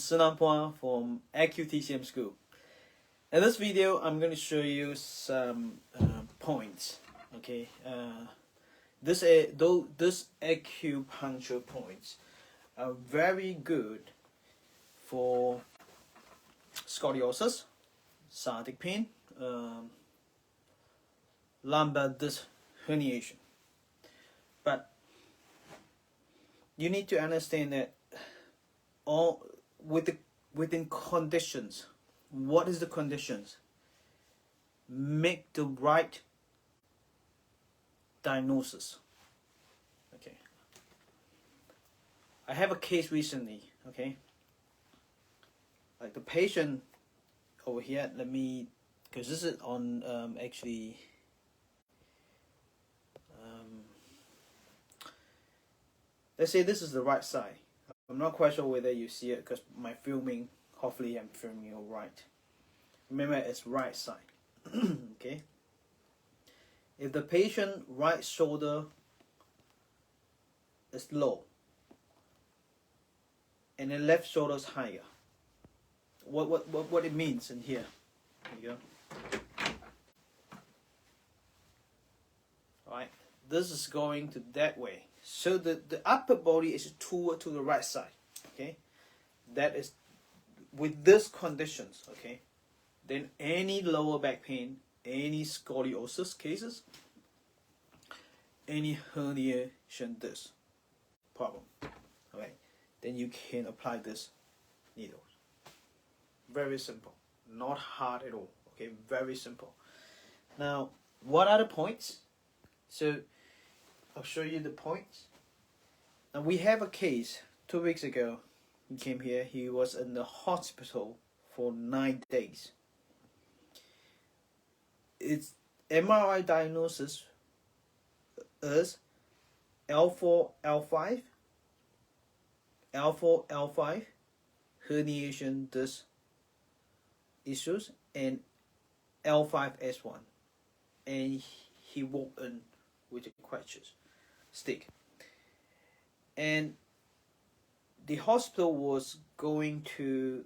Szenan-Balance from Acupuncture-Local school. In this video, I'm going to show you some points. Okay, this acupuncture points are very good for scoliosis, sciatic pain, lumbar disc herniation. But you need to understand that all within conditions. What is the conditions? Make the right diagnosis. Okay. I have a case recently. Okay. Like the patient over here. Let me, because this is on actually. Let's say this is the right side. I'm not quite sure whether you see it because my filming, hopefully I'm filming you right. Remember, it's right side. Okay. If the patient right shoulder is low and the left shoulder is higher, what it means in here? There you go. Alright, this is going to that way. So the upper body is toward to the right side. Okay, that is with these conditions. Okay, then any lower back pain, any scoliosis cases, any herniation disc problem. Okay, then you can apply this needle. Very simple, not hard at all. Okay, very simple. Now, what are the points? So I'll show you the points. And we have a case 2 weeks ago. He came here. He was in the hospital for 9 days. Its MRI diagnosis is L4, L5, L4, L5, herniation disc issues, and L5S1. And he walked in with a crutches stick, and the hospital was planning to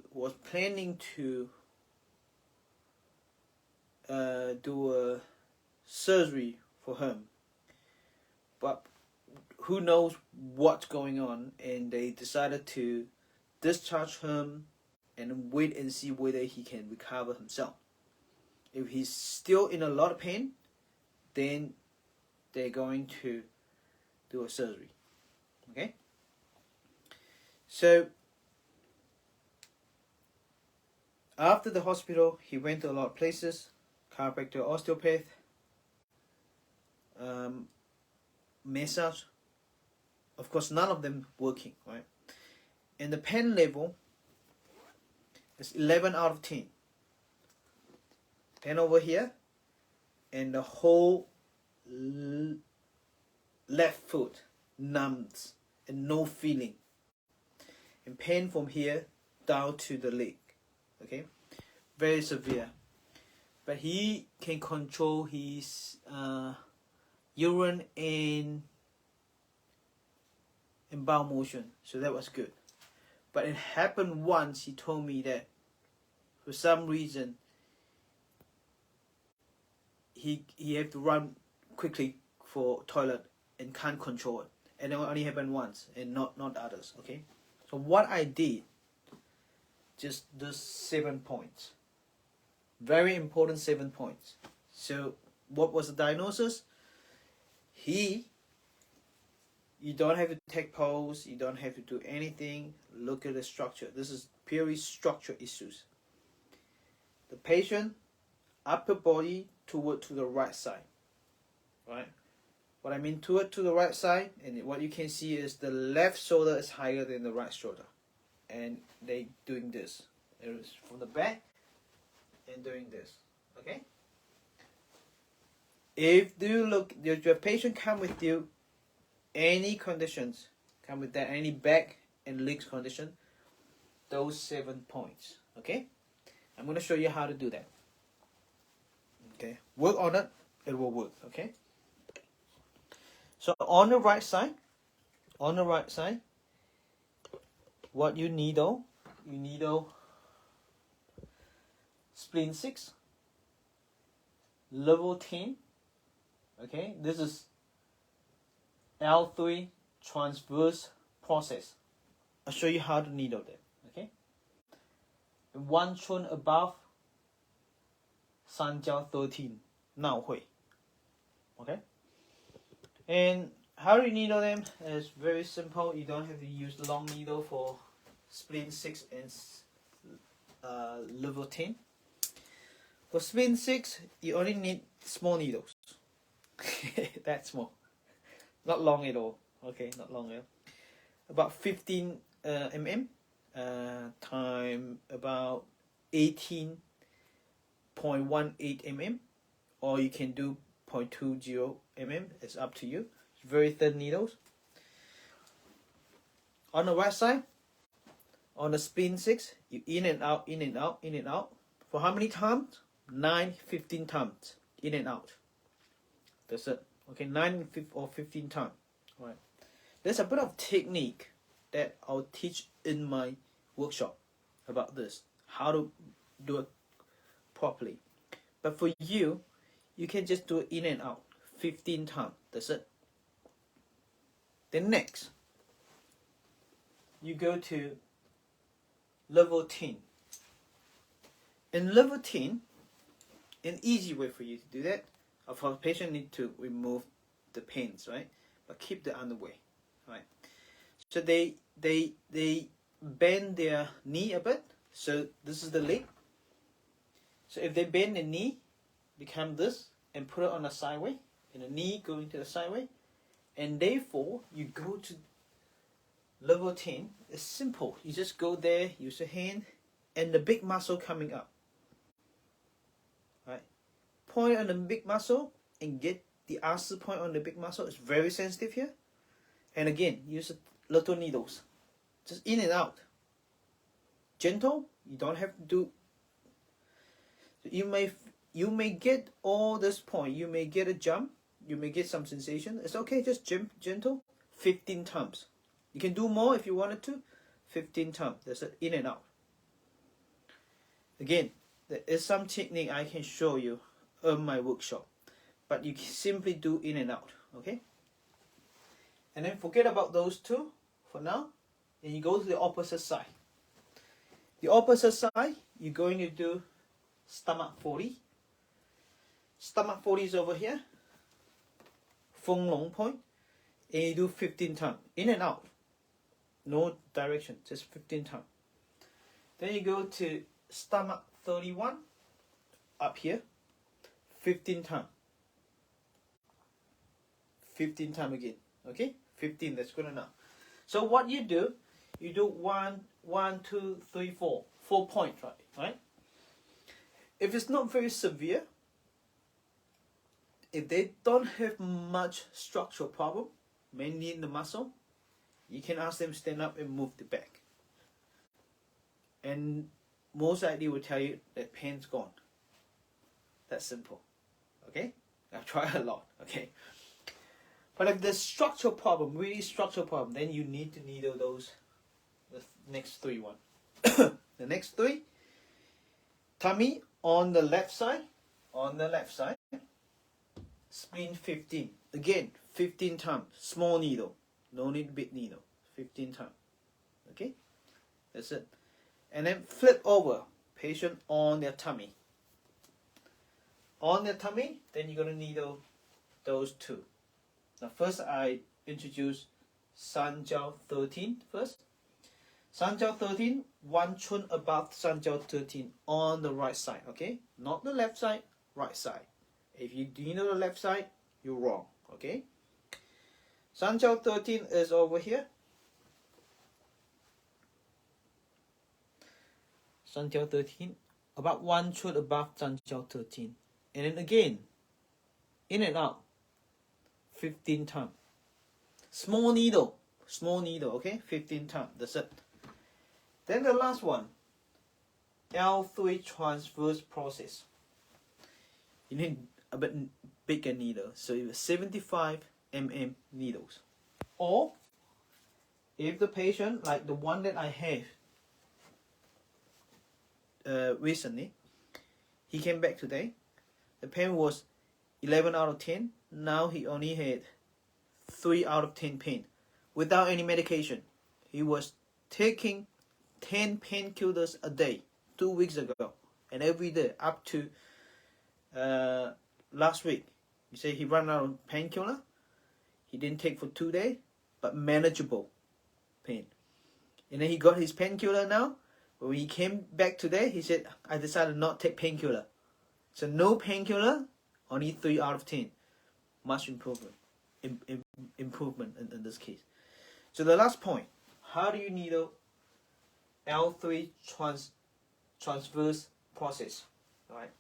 do a surgery for him, but who knows what's going on, and they decided to discharge him and wait and see whether he can recover himself. If he's still in a lot of pain, then they're going to do a surgery. Okay? So after the hospital, he went to a lot of places: chiropractor, osteopath, massage. Of course, none of them working, right? And the pain level is 11 out of 10. Pain over here, and the whole left foot numbs and no feeling, and pain from here down to the leg. Okay, very severe. But he can control his urine and bowel motion, so that was good. But it happened once. He told me that for some reason he had to run quickly for toilet and can't control it, and it only happened once and not others. Okay, so what I did, just those 7 points, very important 7 points. So what was the diagnosis? You don't have to take pose, you don't have to do anything. Look at the structure. This is purely structure issues. The patient upper body toward to the right side, right? What I mean toward to the right side, and what you can see is the left shoulder is higher than the right shoulder, and they doing this. It is from the back and doing this. Okay. If you look, your patient come with you, any conditions come with that, any back and legs condition, those 7 points. Okay. I'm going to show you how to do that. Okay, work on it, it will work. Okay, so on the right side, what you need though you needle spleen 6, level 10. Okay, this is L3 transverse process. I'll show you how to needle them. Okay, one chun above 313 now会. Okay, and how do you needle them? It's very simple. You don't have to use long needle for spleen 6 and level 10. For spleen 6, you only need small needles. That's small. Not long at all. Okay, not long at all. About 15 mm time about 18.18 mm, or you can do 0.20 mm. It's up to you. It's very thin needles. On the right side, on the spleen 6, you in and out, in and out, in and out. For how many times? 9, 15 times. In and out. That's it. Okay, 9 or 15 times. All right. There's a bit of technique that I'll teach in my workshop about this. How to do it properly. But for you, you can just do it in and out. 15 times. That's it. Then next, you go to level 10. In level 10, an easy way for you to do that, of course, patient need to remove the pins, right? But keep the underway, right? So they bend their knee a bit. So this is the leg. So if they bend the knee, become this, and put it on a sideway, and the knee going to the sideway, and therefore you go to level 10. It's simple. You just go there, use your hand, and the big muscle coming up. Right? Point on the big muscle and get the ulcer point on the big muscle. It's very sensitive here. And again, use little needles. Just in and out. Gentle. You don't have to do. You may get all this point. You may get a jump. You may get some sensation. It's okay. Just gentle. 15 times. You can do more if you wanted to. 15 times. That's it. In and out. Again, there is some technique I can show you in my workshop, but you simply do in and out. Okay. And then forget about those two for now, and you go to the opposite side. The opposite side, you're going to do stomach 40. Stomach 40 is over here. Feng Long point. And you do 15 times. In and out. No direction. Just 15 times. Then you go to stomach 31. Up here. 15 times. 15 times again. Okay? 15. That's good enough. So what you do 1, 2, 3, 4. 4 points, right? If it's not very severe, if they don't have much structural problem, mainly in the muscle, you can ask them stand up and move the back. And most likely will tell you that pain's gone. That's simple. Okay? I've tried a lot. Okay? But if there's structural problem, really structural problem, then you need to needle the next 3 one. The next 3, tummy on the left side, spleen 15. Again, 15 times, small needle, no need big needle, 15 times. Okay, that's it. And then flip over, patient on their tummy. On their tummy, then you're gonna needle those 2. Now first I introduce Szenan-Balance 13 first. Szenan-Balance 13, 1 chun above Szenan-Balance 13 on the right side, okay? Not the left side, right side. If you needle the left side, you're wrong, okay? Szenan-Balance 13 is over here. Szenan-Balance 13, about 1 chun above Szenan-Balance 13. And then again, in and out, 15 times. Small needle, okay? 15 times, that's it. Then the last one, L3 transverse process. You need a bit bigger needle, so you have 75 mm needles. Or, if the patient, like the one that I have, recently. He came back today. The pain was 11 out of 10. Now he only had 3 out of 10 pain without any medication. He was taking 10 painkillers a day 2 weeks ago, and every day up to last week. He said he ran out of painkiller. He didn't take for 2 days, but manageable pain. And then he got his painkiller now. When he came back today, he said, I decided not to take painkiller. So no painkiller, only 3 out of 10. Much improvement. Improvement in this case. So the last point, how do you needle L3 transverse process? All right.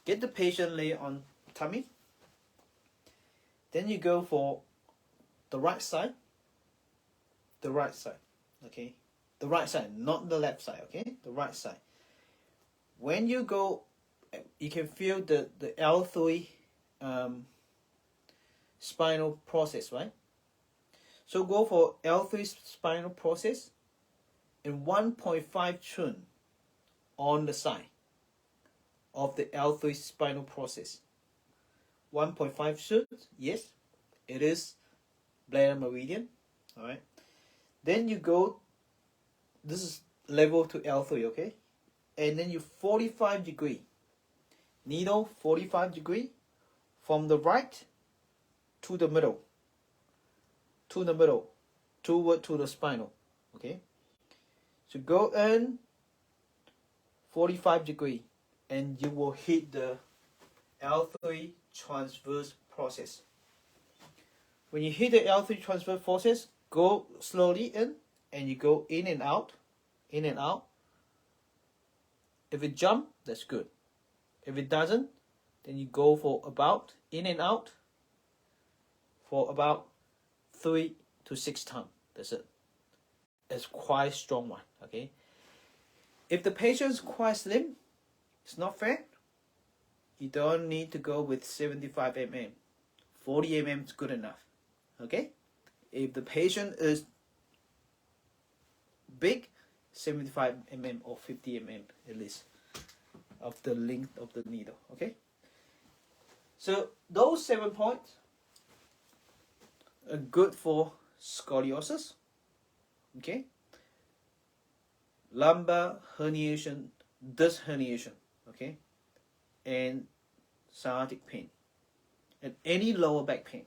Get the patient lay on tummy. Then you go for the right side. The right side. Okay. The right side, not the left side. Okay. The right side. When you go, you can feel the L3 spinal process, right? So go for L3 spinal process and 1.5 turn on the side of the L3 spinal process. 1.5 turn, yes, it is bladder meridian. All right. Then you go. This is level to L3, okay? And then you 45 degree. Needle 45 degree from the right to the middle. To the middle. Toward to the spinal. Okay? So go in 45 degree and you will hit the L3 transverse process. When you hit the L3 transverse process, go slowly in and you go in and out. In and out. If it jump, that's good. If it doesn't, then you go for about in and out for about 3 to 6 times. That's it. It's quite strong one. Okay. If the patient is quite slim, it's not fat, you don't need to go with 75 mm. 40 mm is good enough. Okay. If the patient is big, 75 mm or 50 mm at least of the length of the needle. Okay. So those 7 points are good for scoliosis. Okay. Lumbar herniation, disc herniation. Okay. And sciatic pain. And any lower back pain.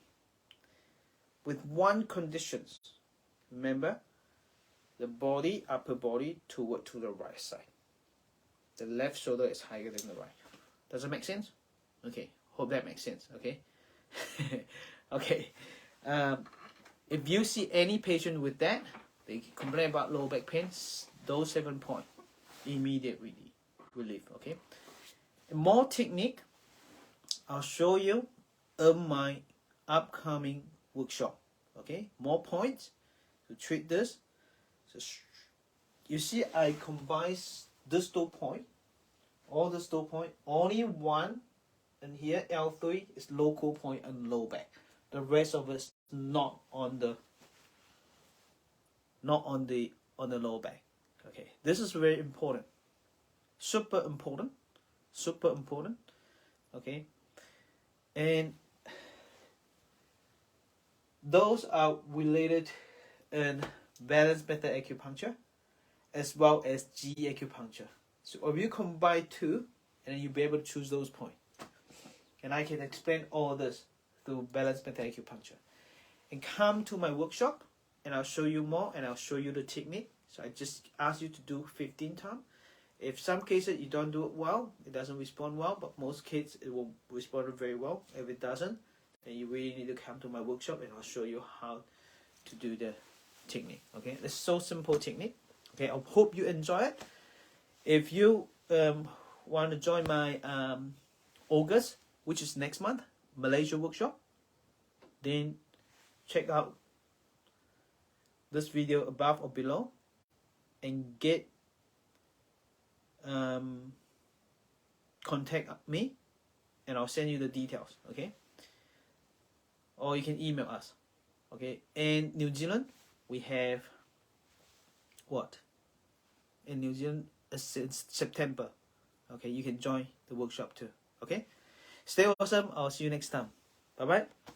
With one condition. Remember, the body, upper body toward to the right side. The left shoulder is higher than the right. Does it make sense? Okay. Hope that makes sense. Okay. Okay. If you see any patient with that, they complain about lower back pain, those 7 points, immediate relief. Okay. And more technique, I'll show you in my upcoming workshop. Okay. More points to treat this. So you see, I combine this 2 point, all these 2 point, only one, and here L3 is local point and low back. The rest of it is not on the low back. Okay, this is very important, super important. Okay, and those are related in balance method acupuncture as well as G acupuncture. So if you combine 2, and then you'll be able to choose those points. And I can explain all this through balance method acupuncture. And come to my workshop and I'll show you more and I'll show you the technique. So I just ask you to do 15 times. If some cases you don't do it well, it doesn't respond well, but most kids it will respond very well. If it doesn't, then you really need to come to my workshop and I'll show you how to do the technique. Okay, it's so simple technique. Okay, I hope you enjoy it. If you want to join my August, which is next month, Malaysia workshop, then check out this video above or below and get contact me and I'll send you the details. Okay, or you can email us. Okay, in New Zealand we have what? In New Zealand since September. Okay, you can join the workshop too. Okay, stay awesome. I'll see you next time. Bye bye.